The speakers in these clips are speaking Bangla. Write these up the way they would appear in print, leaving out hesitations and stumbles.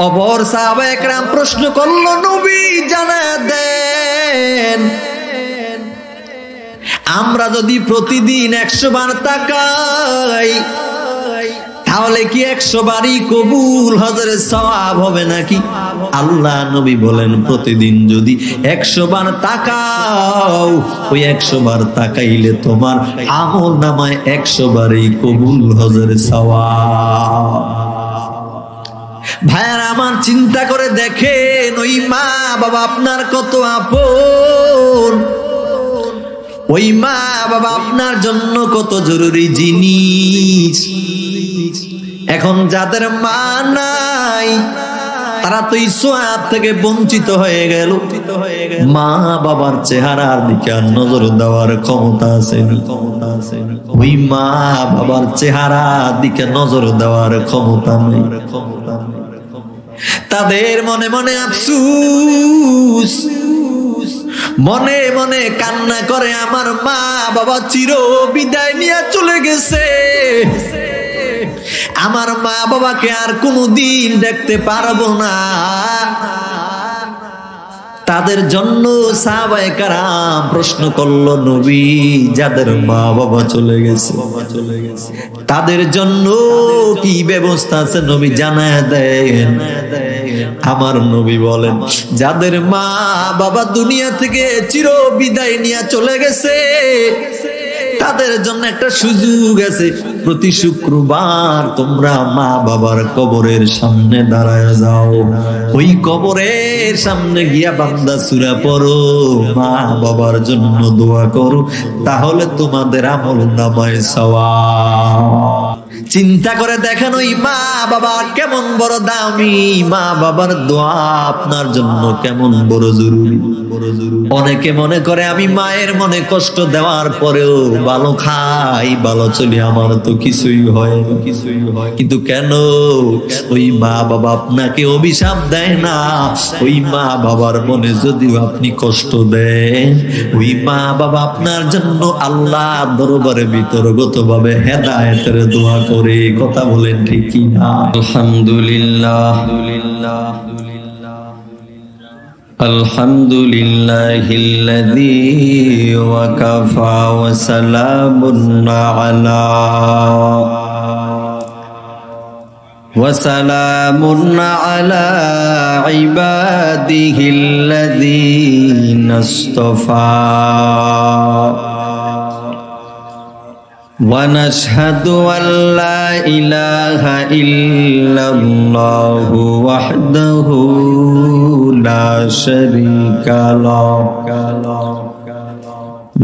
অপর সাহাবায়ে কেরাম প্রশ্ন করলো, নবী জানা দেন, আমরা যদি প্রতিদিন 100 বার তাকাই তাহলে কি 100 বারই কবুল হজের সওয়াব হবে নাকি? আল্লাহ নবী বলেন, প্রতিদিন যদি 100 বার তাকাও, ওই 100 বার তাকাইলে তোমার আমল নামায় 100 বারই কবুল হজের সওয়াব। ভাইয়ারা আমার, চিন্তা করে দেখেন, ওই মা বাবা আপনার কত আপন, ওই মা বাবা আপনার জন্য কত জরুরি জিনিস। এখন যাদের মা নাই তারা তো এই সওয়াব থেকে বঞ্চিত হয়ে গেল। মা বাবার চেহারার দিকে নজর দেওয়ার ক্ষমতা আছে, ওই মা বাবার চেহারার দিকে নজর দেওয়ার ক্ষমতা নেই। তাদের মনে মনে আফসোস, মনে মনে কান্না করে, আমার মা বাবা চির বিদায় নিয়ে চলে গেছে, আমার মা বাবাকে আর কোনোদিন দেখতে পারবো না। তাদের জন্য সাহাবায়ে কেরাম প্রশ্ন করলো, নবী যাদের মা বাবা চলে গেছে তাদের জন্য কি ব্যবস্থা আছে নবী জানায় দেন। আমার নবী বলেন, যাদের মা বাবা দুনিয়া থেকে চির বিদায় নিয়ে চলে গেছে তাদের জন্য একটা সুযোগ আছে, প্রতি শুক্রবার তোমরা মা বাবার কবরের সামনে দাঁড়ায় যাও, ওই কবরের সামনে গিয়া বান্দা সূরা পড়ো, মা বাবার জন্য দোয়া করো, তাহলে তোমাদের আমল নামায় সওয়াব। চিন্তা করে দেখেন, ওই মা বাবা কেমন বড় দামি, মা বাবার দোয়া আপনার জন্য কেমন বড় জরুরি। অনেকে মনে করে আমি মায়ের মনে কষ্ট দেওয়ার পরেও ভালো খাই ভালো চলি, আমার তো কিছুই হয় না। কিন্তু কেন? ওই মা বাবা আপনাকে অভিশাপ দেয় না, ওই মা বাবার মনে যদি আপনি কষ্ট দেন, ওই মা বাবা আপনার জন্য আল্লাহ দরবারে বিতর্গত ভাবে হেদায়েতের দোয়া করে। কথা বলেন ঠিক কি না? আলহামদুলিল্লাহ, আলহামদুলিল্লাহিল্লাযী ওয়াকাফা ওয়া সালামুন আলা ইবাদিহিল্লাযীনা ইসতাফা। ونشهد أن لا إله إلا الله وحده لا شريك له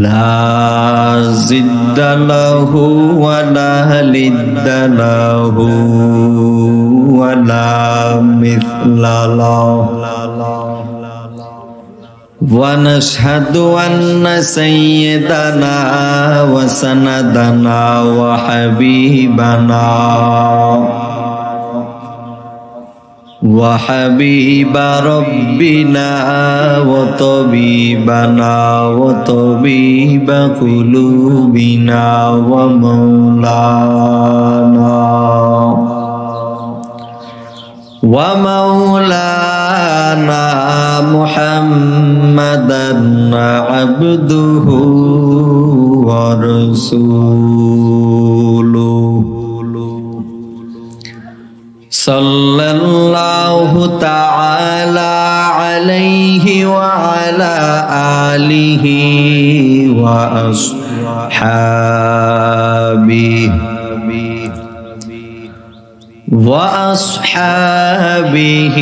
لا ضد له ولا ند له ولا مثل له ونشهد أن سيدنا وسندنا وحبيب ربنا وطبيبنا وطبيب قلوبنا ومولانا محمدا عبده ورسوله صلى الله تعالى عليه وعلى آله وأصحابه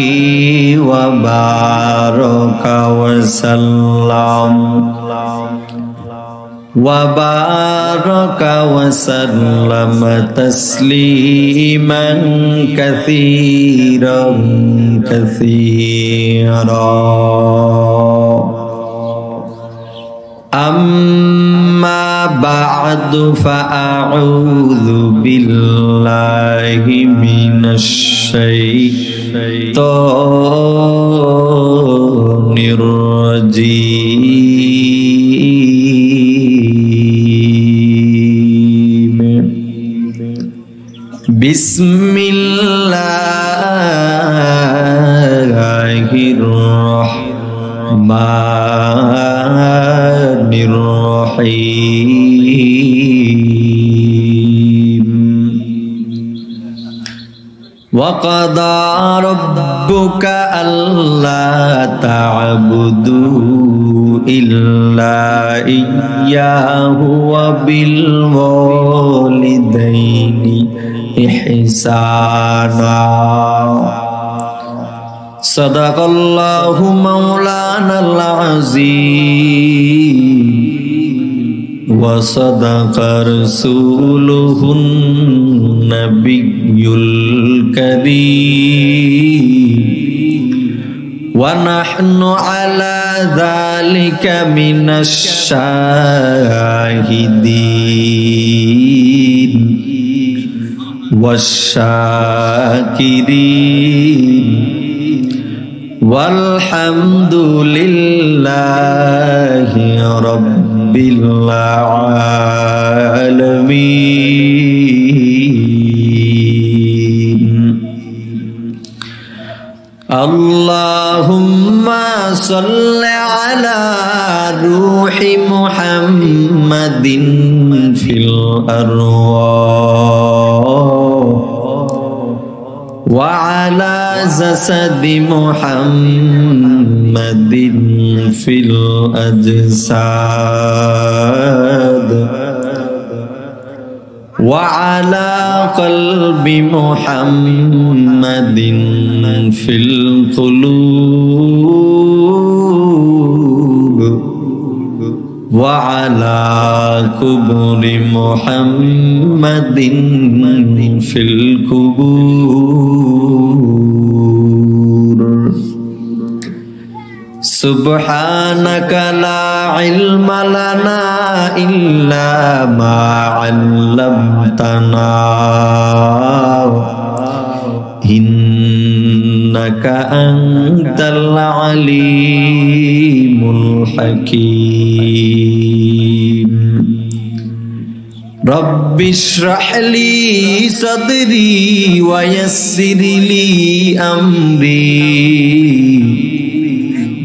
وبارك وسلم تسليما كثيرا أما بعد فأعوذ بالله من الشيطان الرجيم بسم الله الرحمن الرحيم وقضى ربك ألا تعبدوا إلا إياه وبالوالدين إحسانا صدق الله مولانا العظيم وصدق رسوله النبي الكريم ونحن على ذلك من الشاهدين والشاكرين والحمد لله رب العالمين اللهم صل على روح محمد في الأرواح وعلى جسد محمد في الأجساد وعلى قلب محمد في القلوب وعلى قبر محمد في القبور سبحانك لا علم لنا إلا ما علمتنا إنك أنت العليم الحكيم رب اشرح لي صدري ويسر لي أمري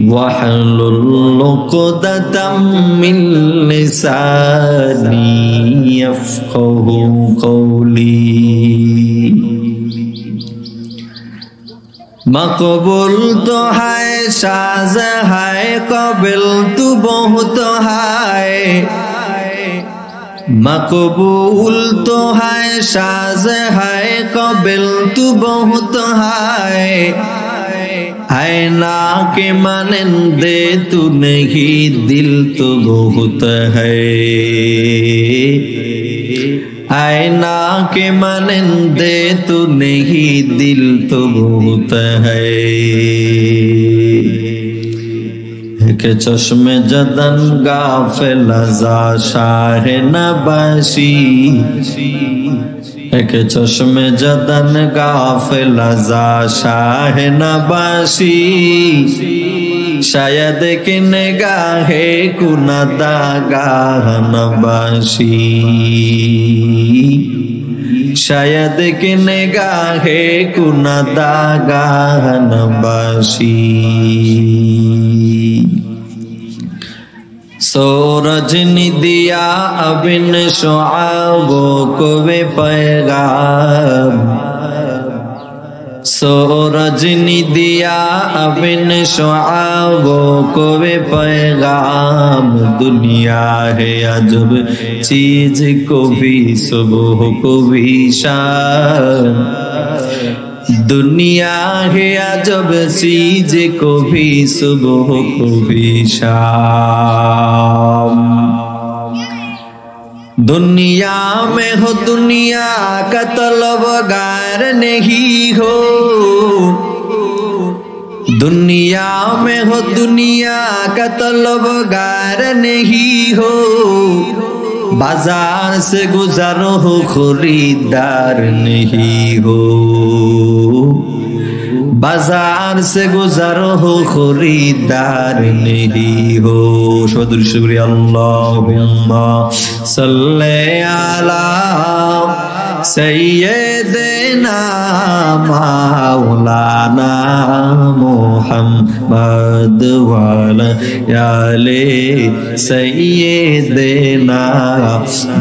واحلل عقدة من لساني يفقه قولي مقبول تو ہے شاز ہے قابل تو بہت ہے مقبول تو ہے شاز ہے قابل تو بہت ہے نا کے مانندے تو نہیں دل تو بہت ہے آئینہ کے مانندے تو نہیں دل تو بہت ہے ایک چشم جدن غافل ازا شاہ نباشی ایک چشم جدن غافل ازا شاہ نباشی شاید کہ نگاہ کندا گاہ نباشی شاید کہ نگاہ کندا گاہ نباشی سورج نے دیا ابن شعابوں کو وہ پیغام سورج نے دیا ابن شعابوں کو وہ پیغام دنیا ہے عجب چیز کو بھی صبح کو بھی شام دنیا ہے عجب چیز کو بھی صبح کو بھی شام دنیا میں ہو دنیا کا طلبگار نہیں ہو دنیا میں ہو دنیا کا طلبگار نہیں ہو بازار سے گزر ہو خریدار نہیں ہو بازار سے گزر ہو خریدار نہیں ہو شکریہ اللہم صلی علی सैयदना मौलाना मुहम्मद वाला याले सैयदना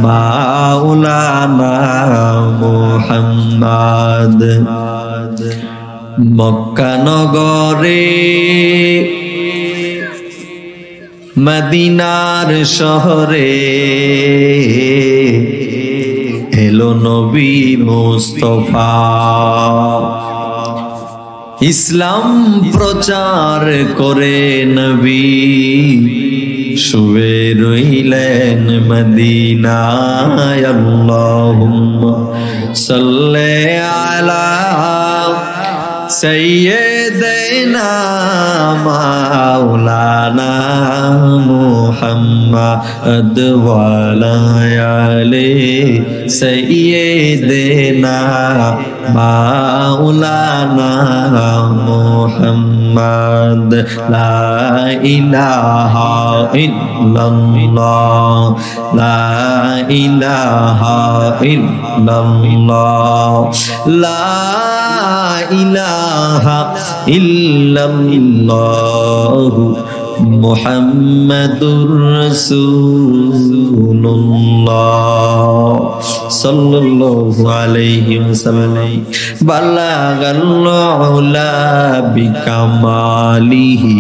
मौलाना मुहम्मद। मक्का नगरे मदीनार शहरे এলো নবী মুস্তাফা। ইসলাম প্রচার করে নবী শুয়ে রইলেন মদিনায়। আল্লাহুম্মা সাল্লি আলা সাইয়্যিদিনা মাওলানা মুহাম্মদ ওয়া আলা আলি সাইয়্যিদিনা মাওলানা মুহাম্মদ। লা ইলাহা ইল্লাল্লাহ লা ইলাহা ইল্লাল্লাহ লা ইলাহা ইল্লাল্লাহু মুহাম্মাদুর রাসূলুল্লাহ সাল্লাল্লাহু আলাইহি ওয়াসাল্লাম। বালাগাল উলা বিকামালিহি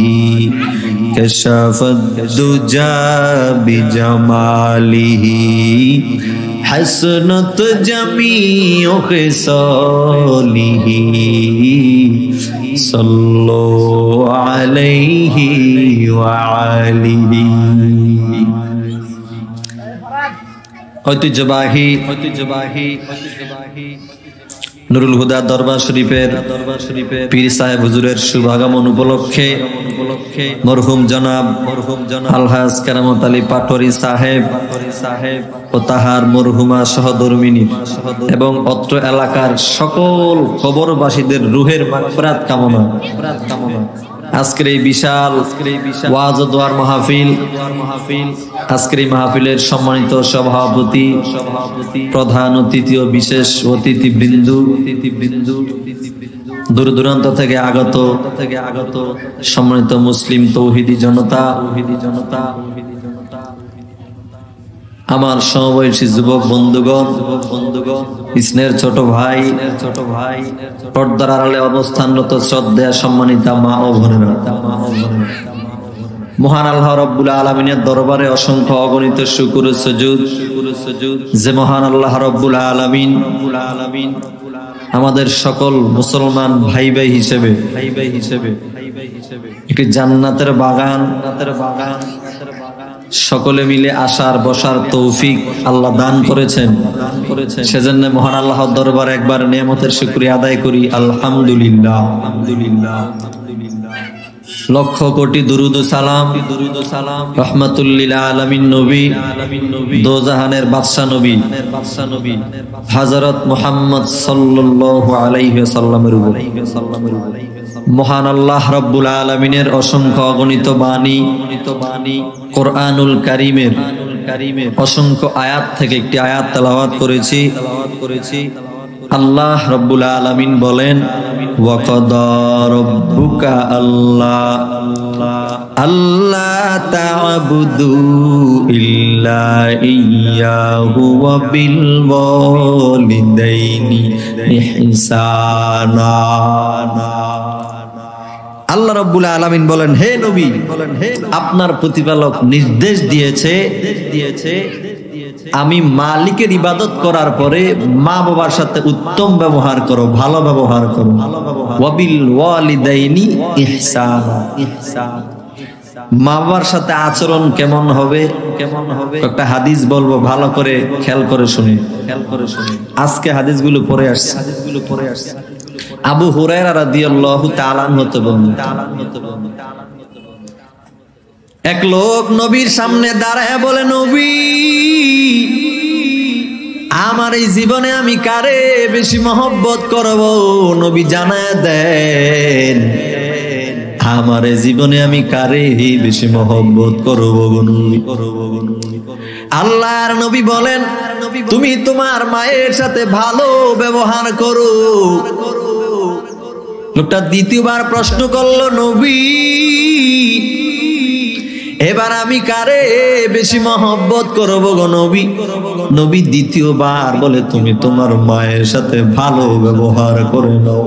কাশাফাদ দুজা বিজামালিহি হাসনাত জামিউ খিসালিহি সাল্লু আলাইহি ওয়া আলিহি। ঐতিহ্যবাহী নুরুল হুদা দরবার শরীফের পীর সাহেব হুজুরের শুভ আগমন উপলক্ষে মরহুম জনাব আলহাজ কেরামত আলী পাটোয়ারী সাহেব ও তাহার মরহুমা সহধর্মিনী এবং অত্র এলাকার সকল কবরবাসীদের রুহের মাগফিরাত কামনা আজকের এই বিশাল ওয়াজ ও দোয়ার মাহফিল, আজকের এই মাহফিলের সম্মানিত সভাপতি, প্রধান অতিথি ও বিশেষ অতিথিবৃন্দ, দূর দূরান্ত থেকে আগত সম্মানিত মুসলিম তৌহিদি জনতা, আমার সমবয়সী যুবক বন্ধুগণ, স্নেহের ছোট ভাই, পর্দার আড়ালে অবস্থানরত শ্রদ্ধা সম্মানিতা মা ও বোনেরা, মহান আল্লাহ রাব্বুল আলামিনের দরবারে অসংখ্য অগণিত শুকর ও সুজুদ যে মহান আল্লাহ রাব্বুল আলামিন আমাদের সকল মুসলমান ভাই ভাই হিসেবে একটি জান্নাতের বাগান সকলে মিলে আসার বসার তৌফিক আল্লাহ দান করেছেন। সেজন্য মহান আল্লাহর দরবারে একবার নিয়ামতের শুকরিয়া আদায় করি, আলহামদুলিল্লাহ। লক্ষ কোটি দুরুদ ও সালাম রহমাতুল লিল আলামিন নবী, দোজাহানের বাদশা নবী হযরত মুহাম্মদ সাল্লাল্লাহু আলাইহি ওয়াসাল্লামের উপর মহান আল্লাহ রাব্বুল আলামিনের অসংখ্য অগণিত বাণী কোরআনুল কারীমের অসংখ্য আয়াত থেকে একটি আয়াত তেলাওয়াত করেছি। আল্লাহ রাব্বুল আলামিন বলেন, ওয়া কাদা রাব্বুকা আল্লা তা'বুদু ইল্লা ইয়্যাহু ওয়া বিল ওয়ালিদাইনি ইহসানা। আল্লাহ রাব্বুল আলামিন বলেন, হে নবী, আপনার প্রতিপালক নির্দেশ দিয়েছে আমি মালিকের ইবাদত করার পরে মা বাবার সাথে উত্তম ব্যবহার করো, ভালো ব্যবহার করো। ওয়াবিল ওয়ালিদাইনি ইহসানা, মা বাবার সাথে আচরণ কেমন হবে একটা হাদিস বলবো, ভালো করে খেয়াল করে শুনি। আজকে হাদিসগুলো পড়ে আসছে। আবু হুরায়রা রাদিয়াল্লাহু তাআলা আনহু বলেন, এক লোক নবীর সামনে দাঁড়ায় বলে, নবী, আমার এই জীবনে আমি কারে বেশি মহব্বত করব, নবী জানায় দেন। আমার এই জীবনে আমি কারে বেশি মহব্বত করব? আল্লাহর নবী বলেন, তুমি তোমার মায়ের সাথে ভালো ব্যবহার করো। লোকটা দ্বিতীয়বার প্রশ্ন করলো, নবী এবার আমি কারে বেশি মহব্বত করবো গো নবী? নবী দ্বিতীয়বার বলে, তুমি তোমার মায়ের সাথে ভালো ব্যবহার করে নাও।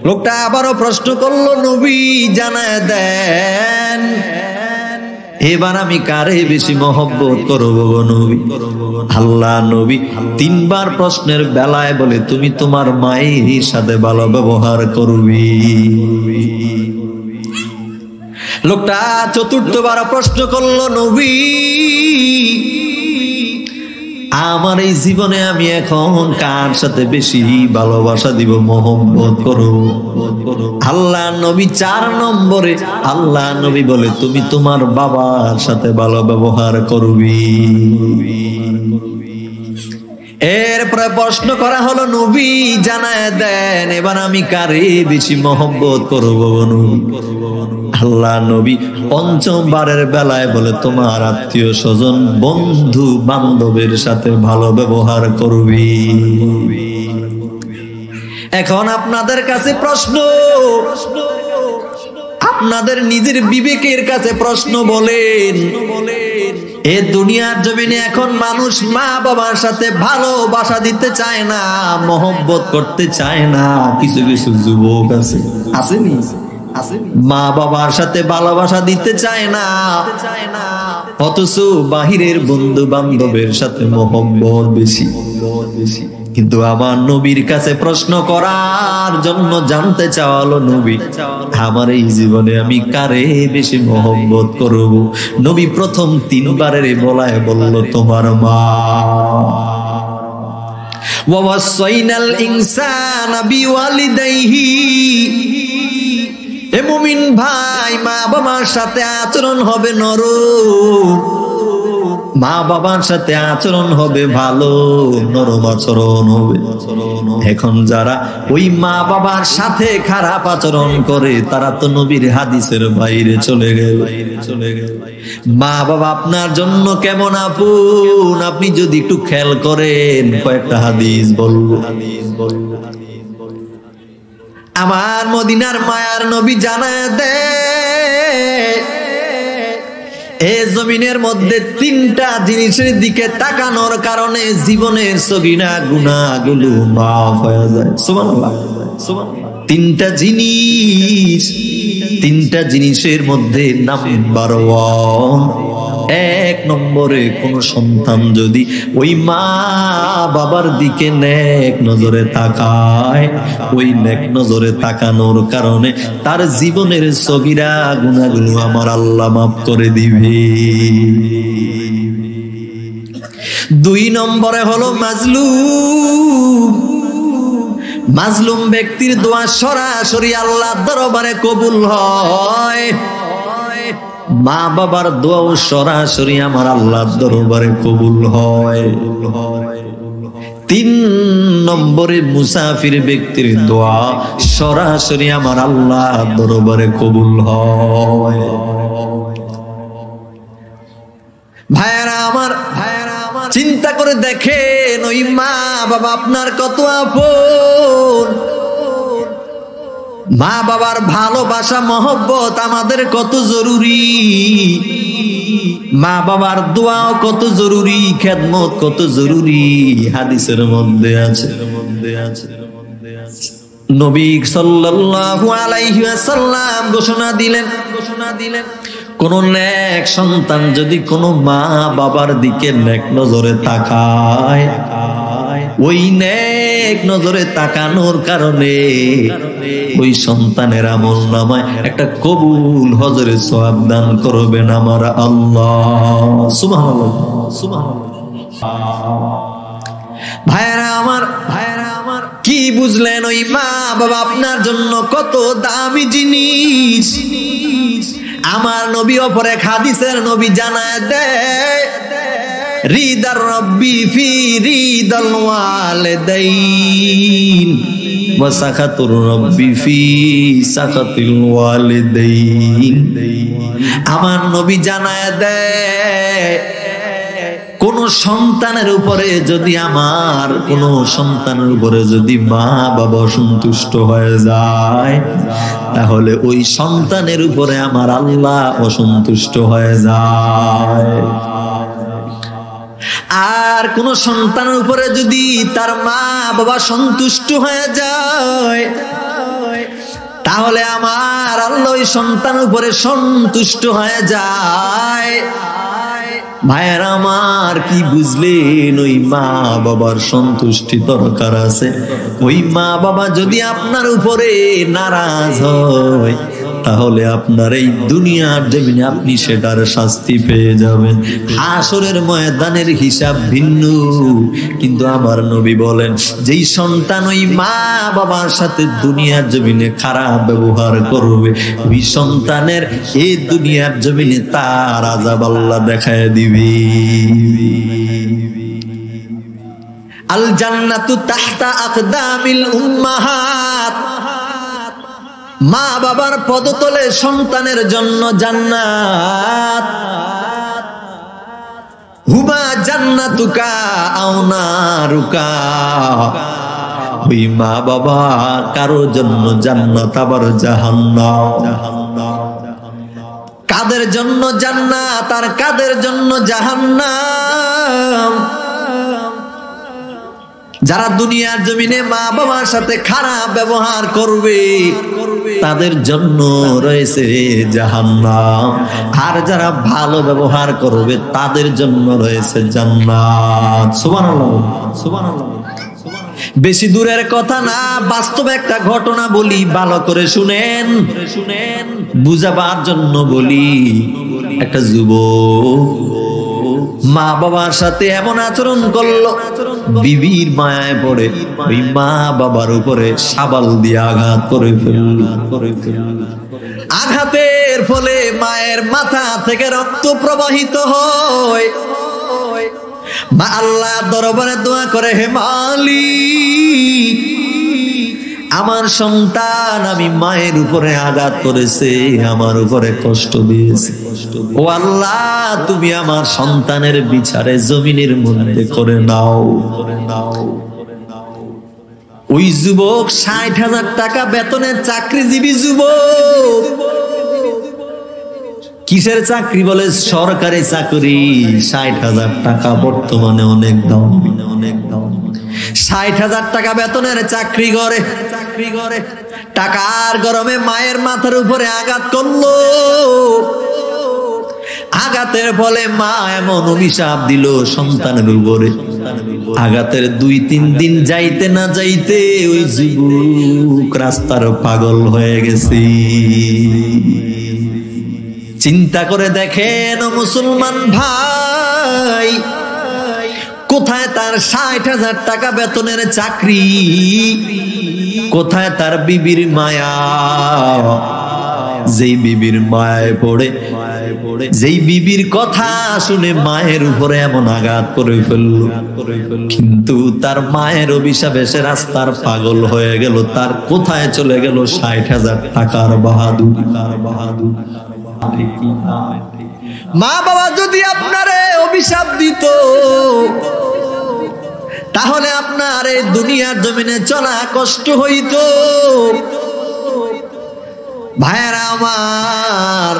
লোকটা আবারও প্রশ্ন করলো, নবী জানায় দেন এবার আমি কারে বেশি মহব্বত করবো গো নবী? আল্লাহ নবী তিনবার প্রশ্নের বেলায় বলে, তুমি তোমার মায়ের সাথে ভালো ব্যবহার করবি। লোকটা চতুর্থবার প্রশ্ন করলো, নবী আমার এই জীবনে আমি এখন কার সাথে বেশি ভালোবাসা দিব, মহব্বত করো? আল্লাহ নবী 4 নম্বরে আল্লাহ নবী বলে, তুমি তোমার বাবার সাথে ভালো ব্যবহার করবি। এরপরে প্রশ্ন করা হলো, নবী জানায় দেন এবার আমি কারে বেশি মহব্বত করবো? আল্লাহ নবী পঞ্চমবারের বেলায় বলে, তোমার আত্মীয় স্বজন বন্ধু বান্ধবের সাথে ভালো ব্যবহার করবি। এখন আপনাদের কাছে প্রশ্ন, আপনাদের নিজের বিবেকের কাছে প্রশ্ন, বলেন এ দুনিয়ার জমিনে এখন মানুষ মা বাবার সাথে ভালোবাসা দিতে চায় না, মহব্বত করতে চায় না। কিছু কিছু যুবক আছে, আসেনি? মা বাবার সাথে ভালোবাসা দিতে চায় না, অথচ বাহিরের বন্ধু বান্ধবের সাথে মহব্বত বেশি। কিন্তু আমার নবীর কাছে প্রশ্ন করার জন্য জানতে চাওয়ালো, নবী আমার এই জীবনে আমি কারে বেশি মহব্বত করব? নবী প্রথম 3 বারের বলায় বলল, তোমার মা। ওয়াসাইনাল ইনসানা বিওয়ালিদাইহি, এ মুমিন ভাই, মা বাবার সাথে আচরণ হবে নরম, মা বাবার সাথে আচরণ হবে ভালো, নরম আচরণ হবে। এখন যারা ওই মা বাবার সাথে খারাপ আচরণ করে তারা তো নবীর হাদিসের বাইরে চলে গেল। মা বাবা আপনার জন্য কেমন আপন, আপনি যদি একটু খেয়াল করেন, কয়েকটা হাদিস বলবো। আমার মদিনার মায়ার নবী জানায় দেয়, এই জমিনের মধ্যে 3টা জিনিসের দিকে তাকানোর কারণে জীবনের সগীরা গুনাহগুলো মাফ হয়ে যায়। সুবহানাল্লাহ, সুবহানাল্লাহ। 3টা জিনিস, 3টা জিনিসের মধ্যে নাম্বার 1 নম্বরে কোন সন্তান যদি ওই মা বাবার দিকে নেক নজরে তাকায়, ওই নেক নজরে তাকানোর কারণে তার জীবনের সগীরা গুনাহগুলো আমার আল্লাহ মাফ করে দিবে। 2 নম্বরে হলো মাজলুম। মাজলুম ব্যক্তির দোয়া সরাসরি আল্লাহর দরবারে কবুল হয়। মা বাবার দোয়াও সরাসরি আমার আল্লাহর দরবারে কবুল হয়। 3 নম্বরে মুসাফির ব্যক্তির দোয়া সরাসরি আমার আল্লাহর দরবারে কবুল হয়। ভাইরা আমার, চিন্তা করে দেখেন ওই মা বাবা আপনার কত আপন। মা বাবার ভালোবাসা মহব্বত আমাদের কত জরুরি, মা বাবার দোয়াও কত জরুরি, খেদমত কত জরুরি, হাদিসের মধ্যে আছে। নবী সাল্লাল্লাহু আলাইহি ওয়াসাল্লাম ঘোষণা দিলেন, কোন নেক সন্তান যদি কোন মা বাবার দিকে নেক নজরে তাকায়, ওই নেক নজরে তাকানোর কারণে ওই সন্তানের আমল নামায় একটা কবুল হজরের সওয়াব দান করবেন আমার আল্লাহ। সুবহানাল্লাহ, সুবহানাল্লাহ। ভাইরা আমার, কি বুঝলেন? ওই মা বাবা আপনার জন্য কত দামি জিনিস। আমার নবী অপর এক হাদিসের নবী জানায় দেয়, রিদার রব্বি ফি রিদাল ওয়ালিদাইন ওয়া সাখাতুর রব্বি ফি সাখাতিল ওয়ালিদাইন। আমার নবী জানায় দেয়, কোন সন্তানের উপরে যদি আমার কোন সন্তানের উপরে যদি মা বাবা অসন্তুষ্ট হয়ে যায়, তাহলে ওই সন্তানের উপরে আমার আল্লাহ অসন্তুষ্ট হয়ে যায়। আর কোন সন্তানের উপরে যদি তার মা বাবা সন্তুষ্ট হয়ে যায়, তাহলে আমার আল্লাহ ওই সন্তানের উপরে সন্তুষ্ট হয়ে যায়। ভাইয়ের আমার, কি বুঝলেন? ওই মা বাবার সন্তুষ্টি দরকার আছে। ওই মা বাবা যদি আপনার উপরে নারাজ হয়, তাহলে আপনার এই দুনিয়ার জমিনে আপনি সেটার শাস্তি পেয়ে যাবেন। হাসরের ময়দানের হিসাব ভিন্ন। কিন্তু আমার নবী বলেন, যেই সন্তান ওই মা বাবার সাথে দুনিয়ার জমিনে খারাপ ব্যবহার করবে, ওই সন্তানের এই দুনিয়ার জমিনে তার আযাব আল্লাহ দেখায় দিবে। আল জান্নাতু তাহতা আকদামিল উম্মাহাত, মা বাবার পদতলে সন্তানের জন্য জান্নাত। হুমা জান্নাতুকা আও নারুকা, ওই মা বাবা কারো জন্য জান্নাত আবার জাহান্নাম। কাদের জন্য জান্নাত আর কাদের জন্য জাহান্নাম? যারা দুনিয়ার জমিনে মা বাবার সাথে খারাপ ব্যবহার করবে, তাদের জন্য রয়েছে জাহান্নাম। আর যারা ভালো ব্যবহার করবে, তাদের জন্য রয়েছে জান্নাত। সুবহানাল্লাহ, সুবহানাল্লাহ। বেশি দূরের কথা না, বাস্তবে একটা ঘটনা বলি, ভালো করে শুনেন, বুঝাবার জন্য বলি। একটা যুবক মা বাবার সাথে এমন আচরণ করলো, বিবির মায়ায় পড়ে ওই মা বাবার উপরে শাবল দিয়ে আঘাত করে ফেলল। আঘাতের ফলে মায়ের মাথা থেকে রক্ত প্রবাহিত হয়। মা আল্লাহ দরবারে দোয়া করে, হে মালিক, আমার সন্তান আমি মায়ের উপরে আঘাত করেছে, আমার উপরে কষ্ট দিয়েছে। ও আল্লাহ, তুমি আমার সন্তানের বিচারে জমিনের মধ্যে করে নাও। ওই যুবক ৬০,০০০ টাকা বেতনের চাকরিজীবী যুবক। কিসের চাকরি? বলে সরকারি চাকরি। ৬০,০০০ টাকা বর্তমানে অনেক দাম, অনেক দাম। ৬০,০০০ টাকা বেতনের চাকরি করে, টাকার গরমে মায়ের মাথার উপরে আঘাত করলো। আঘাতের ফলে মা এমন অভিশাপ দিল সন্তানের উপরে। আঘাতের ২-৩ দিন যাইতে না যাইতে ওই যুবক রাস্তার পাগল হয়ে গেছে। চিন্তা করে দেখেন মুসলমান ভাই, কোথায় তার ৬০,০০০ টাকা বেতনের চাকরি, কোথায় তার বিবির মায়া? যেই বিবির মায়ায় পড়ে, যেই বিবির কথা শুনে মায়ের উপরে এমন আঘাত করে ফেলল, কিন্তু তার মায়ের অভিশাপে সে রাস্তার পাগল হয়ে গেল। তার কোথায় চলে গেল ৬০,০০০ টাকার বাহাদুর? মা বাবা যদি আপনারে অভিশাপ দিত, তাহলে আপনার এই দুনিয়ার জমিনে চলা কষ্ট হইত। ভাইয়েরা আমার,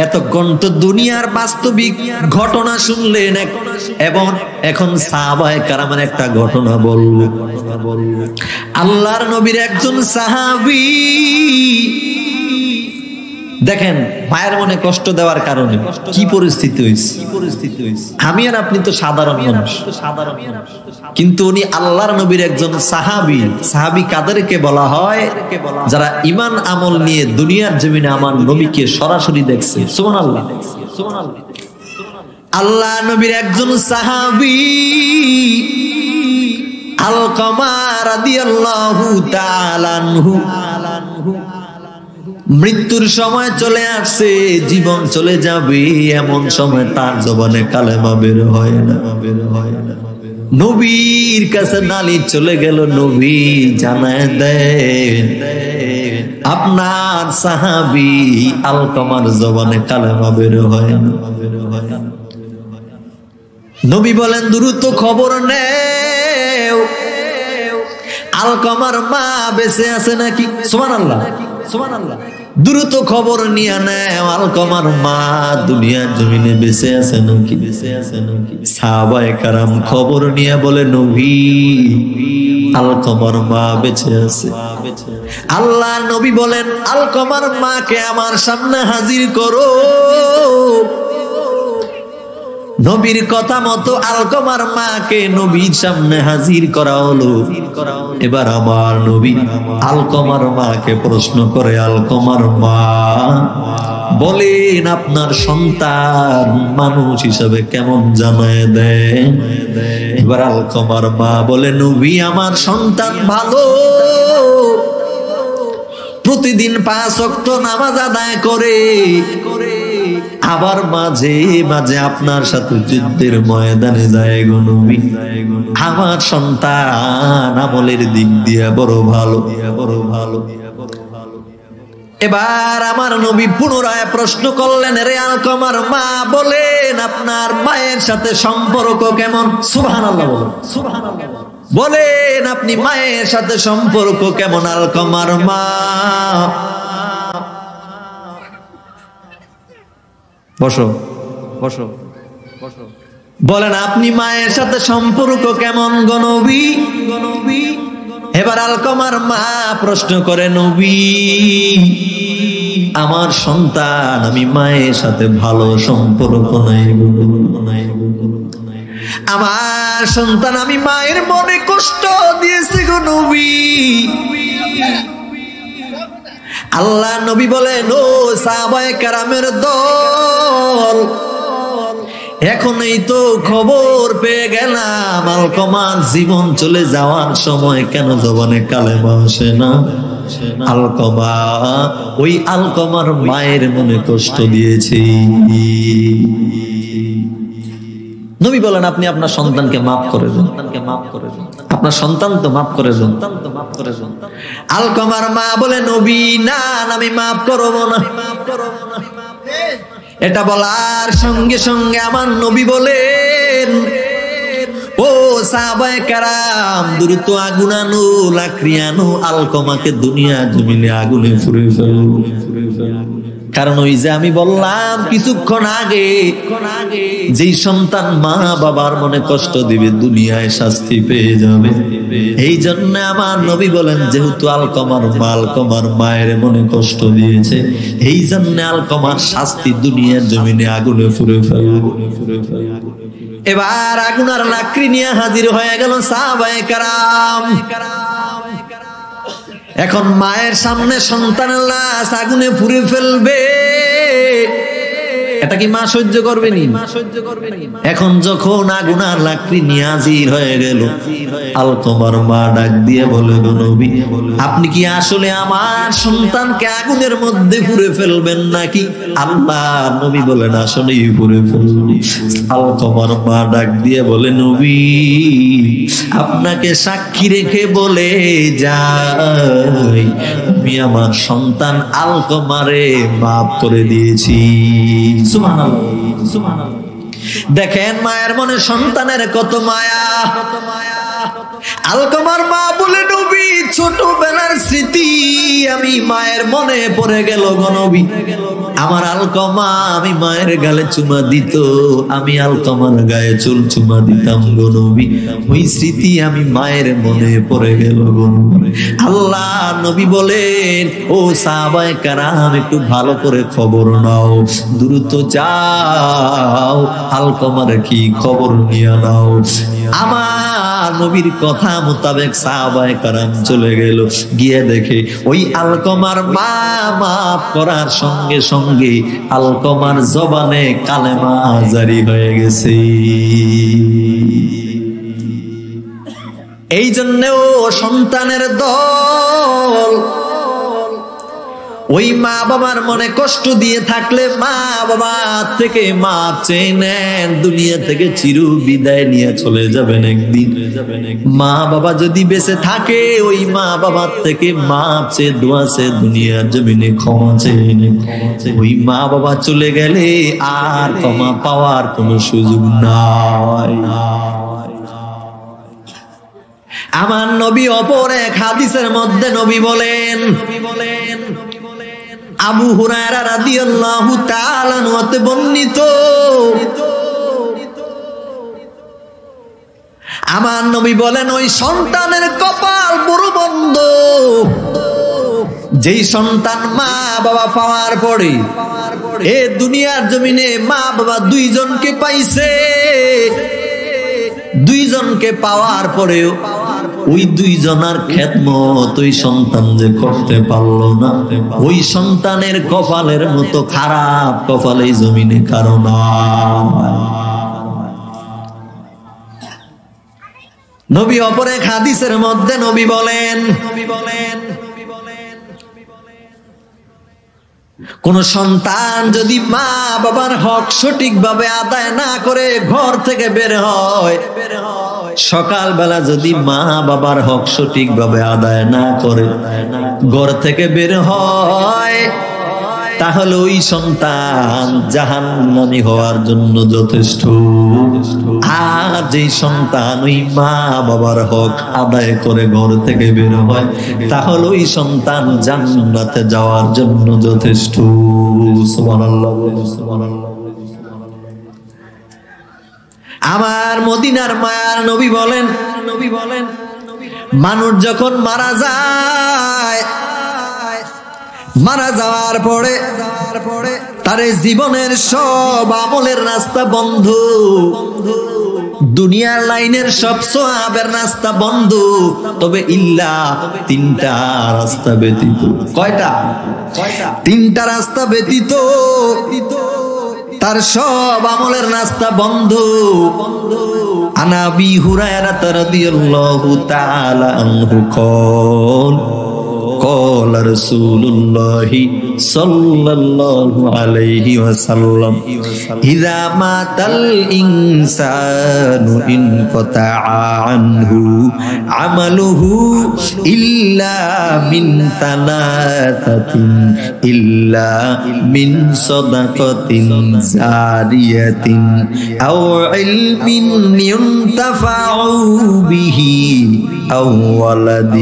এতক্ষণ তো দুনিয়ার বাস্তবিক ঘটনা শুনলেন, এবং এখন সাহাবায়ে কেরামের একটা ঘটনা বলবো। আল্লাহর নবীর একজন সাহাবী, দেখেন মায়ের মনে কষ্ট দেওয়ার কারণে কি পরিস্থিতি হয়েছে। আমি আর আপনি তো সাধারণ মানুষ, কিন্তু উনি আল্লাহর নবীর একজন সাহাবী। সাহাবী কাদেরকে বলা হয়? যারা ঈমান আমল নিয়ে দুনিয়ার জমিনে আমার নবীকে সরাসরি দেখছে। সুবহানাল্লাহ। আল্লাহ নবীর একজন সাহাবী আলকামা রাদিয়াল্লাহু তাআলা আনহু, মৃত্যুর সময় চলে আসছে, জীবন চলে যাবে, এমন সময় তার জবানে কালেমা বের হয় না। নবীর কাছে নালিশ চলে গেল, নবী জানায় দেন আপনার সাহাবী আলকামার জবানে কালেমা বের হয় না। নবী বলেন দ্রুত খবর নেও আলকমার মা বেঁচে আছে নাকি। সুবহানাল্লাহ, সুবহানাল্লাহ। দ্রুত খবর নিয়ে নেও আলকমার মা দুনিয়ার জমিনে বেঁচে আছে নাকি। সাহাবায়ে কেরাম খবর নিয়ে বলে নবী আলকমার মা বেঁচে আছে। আল্লাহ নবী বলেন আলকমার মাকে আমার সামনে হাজির করো। নবীর কথা মতো আলকমার মাকে নবীর সামনে হাজির করা হলো। এবার আমার নবী আলকমার মাকে প্রশ্ন করে, আলকমার মা বলেন আপনার সন্তান মানুষ হিসাবে কেমন জানায় দেন। এবার আলকমার মা বলে, নবী আমার সন্তান ভালো, প্রতিদিন 5 ওয়াক্ত নামাজ আদায় করে, আবার মাঝে মাঝে আপনার সাথে যুদ্ধের ময়দানে যায় গো নবী। আমার সন্তান আমলের দিক দিয়ে বড় ভালো। এবার আমার নবী পুনরায় প্রশ্ন করলেন, রে আলকমার মা বলেন আপনার মায়ের সাথে সম্পর্ক কেমন। সুবহানাল্লাহ বলেন, সুবহানাল্লাহ বলেন আপনি মায়ের সাথে সম্পর্ক কেমন। আলকমার মা বসো বসো বসো বলেন আপনি মায়ের সাথে সম্পর্ক কেমন গো নবী। এবার আলকমার মা প্রশ্ন করে, নবী আমার সন্তান আমি মায়ের সাথে ভালো সম্পর্ক নাই, আমার সন্তান আমি মায়ের মনে কষ্ট দিয়েছি গো নবী। আল্লাহ নবী বলেন, ও সাহাবায়ে কেরামের দল, এখন এই তো খবর পেয়ে গেলাম আলকমার জীবন চলে যাওয়ার সময় কেন জবানে কালেমা আসে না। আলকমা ওই আলকমার মায়ের মনে কষ্ট দিয়েছে। নবী বলেন আপনি আপনার সন্তানকে মাফ করে দেন, আপনার সন্তান তো মাফ করে দেন। আলকমার মা বলে, নবী না আমি মাফ করবো না। এটা বলার সঙ্গে সঙ্গে আমার নবী বলেন, ও সাহাবায়ে কেরাম দ্রুত আগুন আনো, লাকড়ি আনো, আলকমাকে দুনিয়া জমিনে আগুনে পুড়ে ফেলো। কারণ ওই যে আমি বললাম কিছুক্ষণ আগে, যেই সন্তান মা বাবার মনে কষ্ট দিবে দুনিয়ায় শাস্তি পেয়ে যাবে। এই জন্য আমার নবী বলেন যেহেতু আলকমার মায়ের মনে কষ্ট দিয়েছে, এই জন্য আলকমার শাস্তি দুনিয়ার জমিনে আগুনে পুড়ে ফেলবো। এবার আগুন আর লাকড়ি নিয়ে হাজির হয়ে গেল সাহাবায়ে কেরাম। এখন মায়ের সামনে সন্তানের লাশ আগুনে পুড়ে ফেলবে, এটা কি মা সহ্য করবেনি? এখন যখন আগুন আর লাকড়ি নিয়ে হাজির হয়ে গেল, আলকমার মা ডাক দিয়ে বলে, গো নবী আপনি কি আসলে আমার সন্তানকে আগুনের মধ্যে পুড়ে ফেলবেন নাকি? আল্লাহ নবী বলেন আসলেই পুড়ে ফেলবেন। আলকমার মা ডাক দিয়ে বলে, নবী আপনাকে সাক্ষী রেখে বলে যাই আমি আমার সন্তান আলকমারে মাফ করে দিয়েছি। সুবহানাল্লাহ, সুবহানাল্লাহ। দেখেন মায়ের মনে সন্তানের কত মায়া। আলকমার মা বলে, নবী ছোটবেলার স্মৃতি আমি মায়ের মনে পড়ে গেল গো নবী। আমার আলকমা আমি মায়ের গালে চুমা দিত, আমি আলকমার গায়ে চুল চুমা দিতাম গো নবী। ওই স্মৃতি আমি মায়ের মনে পড়ে গেল গো নবী। আল্লাহ নবী বলেন, ও সাহাবায়ে কেরাম একটু ভালো করে খবর নাও, দ্রুত যাও আলকমার কি খবর নিয়ে নাও। আমার নবীর কথা মোতাবেক সাহাবায়ে কেরাম চলে গেল, গিয়ে দেখে ওই আলকমার মা মাফ করার সঙ্গে সঙ্গে আলকমার জবানে কালেমা জারি হয়ে গেছে। এই জন্য ও সন্তানের দল, ওই মা বাবার মনে কষ্ট দিয়ে থাকলে মা বাবা থেকে মাপ চেয়ে নেন, দুনিয়া থেকে চির বিদায় নিয়ে চলে যাবেন একদিন। মা বাবা যদি বেঁচে থাকে ওই মা বাবার থেকে মাপ চেয়ে দোয়া চেয়ে দুনিয়ার জমিনে ক্ষমা চেয়ে নেন। ওই মা বাবা চলে গেলে আর ক্ষমা পাওয়ার কোনো সুযোগ নাই। আমার নবী অপর এক হাদিসের মধ্যে নবী বলেন, আবু হুরায়রা রাদিয়াল্লাহু তাআলা হতে বর্ণিত, আমার নবী বলেন ওই সন্তানের কপাল বড় বন্ধ যেই সন্তান মা বাবা পাওয়ার পরে এ দুনিয়ার জমিনে মা বাবা দুইজনকে পাইছে, দুইজনকে পাওয়ার পরেও ওই দুইজনের খেদমত ওই সন্তান যে করতে পারলো না, ওই সন্তানের কপালের মতো খারাপ কপাল এই জমিনে কারো না। নবী অপর এক হাদিসের মধ্যে নবী বলেন, কোন সন্তান যদি মা বাবার হক সঠিকভাবে আদায় না করে ঘর থেকে বের হয়, সকালবেলা যদি মা বাবার হক সঠিকভাবে আদায় না করে ঘর থেকে বের হয়, তাহলে ওই সন্তান জাহান্নামী হওয়ার জন্য যথেষ্ট। আর যে সন্তান ওই মা বাবার হক আদায় করে ঘর থেকে বের হয়, তাহলে ওই সন্তান জান্নাতে যাওয়ার জন্য যথেষ্ট। সুবহানাল্লাহ, সুবহানাল্লাহ। আমার মদিনার মায়ার নবী বলেন, মানুষ যখন মারা যায়, মারা যাওয়ার পরে তার জীবনের সব আমলের রাস্তা বন্ধ, দুনিয়ার লাইনের সব সওয়াবের রাস্তা বন্ধ, তবে ইল্লা তিনটা রাস্তা ব্যতীত। কয়টা? তিনটা রাস্তা ব্যতীত তার সব আমলের রাস্তা বন্ধ। আন আবি হুরায়রা রাদিয়াল্লাহু তাআলা আনহু قال قال رسول الله صلى الله عليه وسلم إذا مات الإنسان انقطع عنه عمله إلا من ثلاثة إلا من صدقة جارية أو علم ينتفع به أو ولد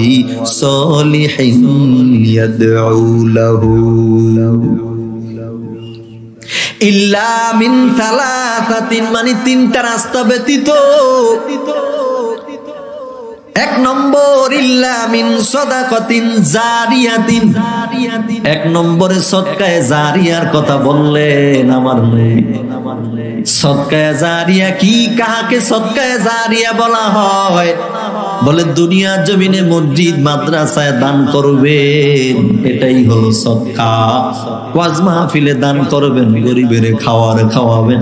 صالح يدعو له ইল্লা মিন সালাসাতিন, মানে তিনটা রাস্তা ব্যতীত। এক নম্বর ইল্লা মিন সাদাকাতিন জারিয়াতিন, এক নম্বরে সদকায়ে জারিয়ার কথা বললেন আমার নবী। সদকায়ে জারিয়া কি, কাকে সদকায়ে জারিয়া বলা হয়? বলে দুনিয়ার জমিনে মসজিদ মাদ্রাসায় দান করবেন, এটাই হলো সদকা। ওয়াজ মাহফিলে দান করবেন, গরিবের খাওয়াবেন।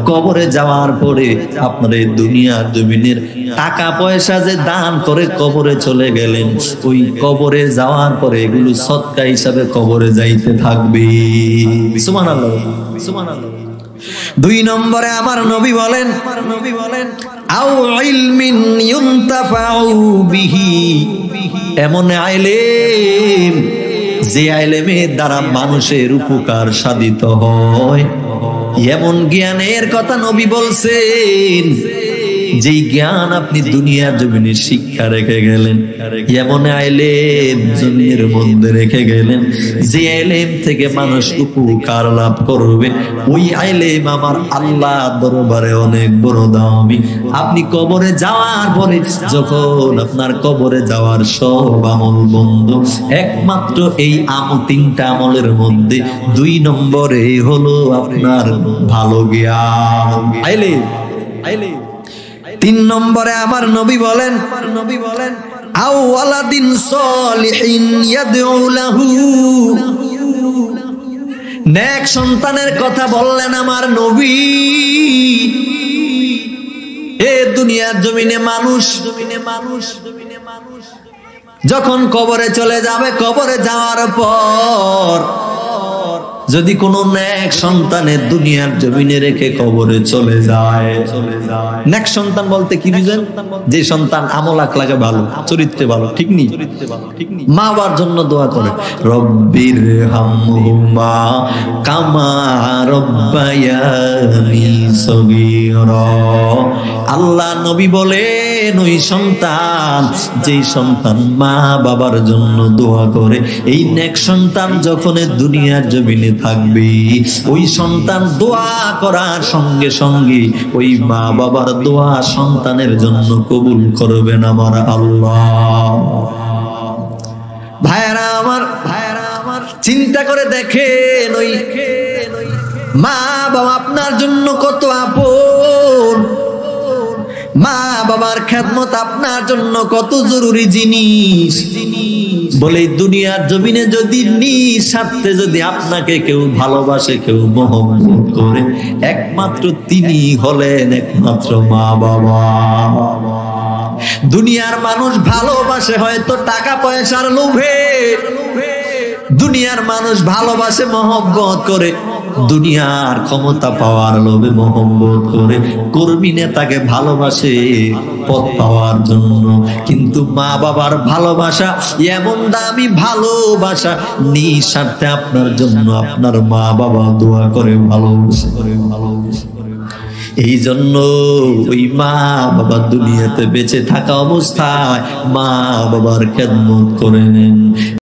কবরে যাওয়ার পরে আপনার এই দুনিয়ার জমিনের টাকা পয়সা যে দান করে কবরে চলে গেলেন, ওই কবরে যাওয়ার পরে এগুলো সদকা হিসাবে কবরে যাইতে থাকবে। সুবহানাল্লাহ, সুবহানাল্লাহ। দুই নম্বরে আমার নবী বলেন, আও ইলমিন ইউনতাফাউ বিহি, এমন ইলম যে ইলমের দ্বারা মানুষের উপকার সাধিত হয়, এমন জ্ঞানের কথা নবী বলছেন যেই জ্ঞান আপনি দুনিয়ার জমিনে শিক্ষা রেখে গেলেন, এমন ইলম জমিনের মধ্যে রেখে গেলেন যে ইলম থেকে মানুষ উপকার লাভ করবে, ওই ইলম আমার আল্লাহ দরবারে অনেক বড় দামি। আপনি কবরে যাওয়ার পরে যখন আপনার কবরে যাওয়ার সব আমল বন্ধ, একমাত্র এই তিনটা আমলের মধ্যে দুই নম্বরে হলো আপনার ভালো জ্ঞান, ইলম। তিন নম্বরে আমার নবী বলেন, আও ওয়ালাদিন সালিহিন ইয়াদউ লাহু, নেক সন্তানের কথা বললেন আমার নবী। এ দুনিয়ার জমিনে মানুষ যখন কবরে চলে যাবে, কবরে যাওয়ার পর যদি কোনো নেক সন্তানের দুনিয়ার জমিনে রেখে কবরে চলে যায়, নেক সন্তান বলতে কি বুঝেন? যে সন্তান আমল আখলাকে ভালো, চরিত্রে ভালো, ঠিক নি? মা বাবার জন্য দোয়া করে, রব্বির হামহুমা কামা রব্বায়ানি সগীরা। আল্লাহ নবী বলেন, ওই সন্তান, যেই সন্তান মা বাবার জন্য দোয়া করে, এই নেক সন্তান যখন দুনিয়ার জমিনে থাকবে, ওই সন্তান দোয়া করার সঙ্গে সঙ্গে ওই মা বাবার দোয়া সন্তানের জন্য কবুল করবেন আমার আল্লাহ। ভাইরা আমার, চিন্তা করে দেখেন, ওই মা বাবা আপনার জন্য কত আপন, মা বাবার খেদমত আপনার জন্য কত জরুরি জিনিস। বলে দুনিয়ার জমিনে যদি নিঃস্বার্থে যদি আপনাকে কেউ ভালোবাসে, কেউ মহব্বত করে, একমাত্র তিনি হলেন একমাত্র মা বাবা। দুনিয়ার মানুষ ভালোবাসে হয়তো টাকা পয়সার লোভে, দুনিয়ার মানুষ ভালোবাসে মহব্বত করে, দুনিয়ার ক্ষমতা পাওয়ার লোভে মহব্বত করে, কর্মী নেতাকে ভালোবাসে পদ পাওয়ার জন্য। কিন্তু মা বাবার ভালোবাসা এমন দামি ভালোবাসা, নিঃস্বার্থে আপনার জন্য আপনার মা বাবা দোয়া করে ভালোবাসে। এই জন্য ওই মা বাবা দুনিয়াতে বেঁচে থাকা অবস্থায় মা বাবার খেদমত করে নেন।